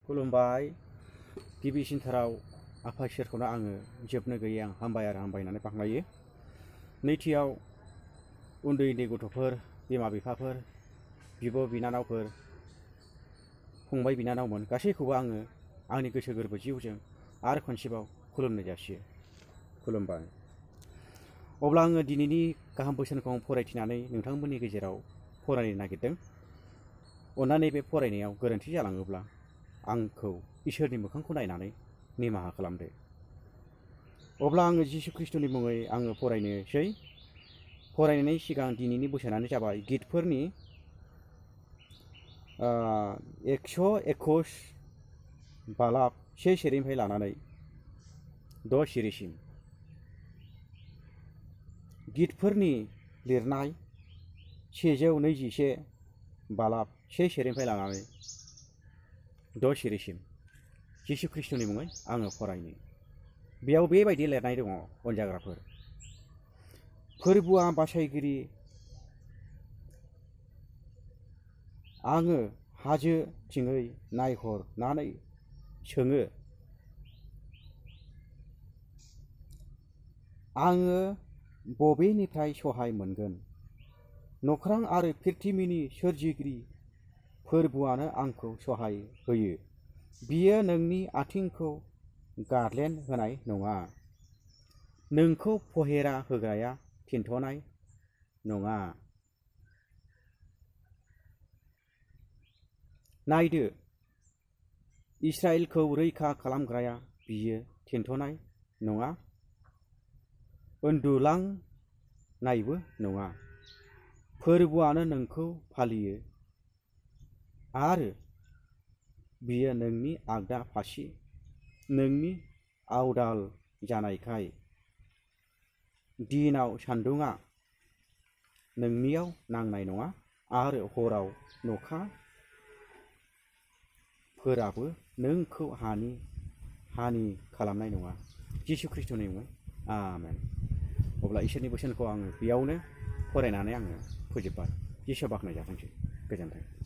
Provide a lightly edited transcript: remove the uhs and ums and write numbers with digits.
खुलुमबाय। गिबिसिनथाराव आफा इसोरखौनो आङो जोबनो गैयै आं हामबाय आरो हामबाय होननानै बाख्नायो। नैथियाव उन्दै उन्दै गथ'फोर, बिमा बिफाफोर, बिब' बिनानावफोर, फंबाय बिनानावमोन गासैखौबो आङो आंनि गोसो गोरबो जिउजों आरो खनसेबाव खुलुमनाय जासियो। खुलुमबाय। अब्ला आङो दिनैनि गाहाम बोसोनखौ फरायथिनानै नोंथांमोननि गेजेराव फरायनो नागिरदों। अन्नानै बे फरायनायाव गोरोन्थि जालाङोब्ला आंखौ इसोरनि मोखांखौ नायनानै निमाहा खालामदो। अब्ला आङो जिसु ख्रिस्ट'नि मुङै आङो फरायनोसै। फरायनायनि सिगां दिनैनि बोसोनानो जाबाय गितफोरनि 121 बालाब 1 सेरिनिफ्राय लानानै 6 सिरिसिम। गितफोरनि लिरनाय 121 बालाब 1 सेरिनिफ्राय लानानै 6 सिरिसिम जिसु ख्रिस्ट'नि मुङै आङो फरायनो। बेयाव बेबायदि लिरनाय दङ। अनजाग्राफोर, फोरबुआ बासायगिरि, आङो हाजो थिङै नायहरनानै सोङो, आङो बबेनिफ्राय सहाय मोनगोन? नख्रां आरो पृथ्वीनि सोरजिगिरि फोरबुआनो आंखौ सहाय होयो। बियो नोंनि आथिंखौ गादलेन होनाय नङा, नोंखौ पहेरा होग्राया थिनथ'नाय नङा। नायदो, इस्राएलखौ रैखा खालामग्राया बियो थिनथ'नाय नङा, उन्दुलांनायबो नङा। फोरबुआनो नोंखौ फालियो आरो बियो नोंनि आगदा फारसे नोंनि आवदाल जानायखाय दिनाव सान्दुङा नोंनियाव नांनाय नङा आरो हराव नखाफोराबो नोंखौ हानि खालामनाय नङा। जिसु ख्रिस्ट'नि मुङै आमेन। अब्ला इसोरनि बोसोनखौ आङो बेयावनो फरायनानै आङो फोजोबबाय। जिसु बाख्नाय जाथोंसै। गोजोन्थों।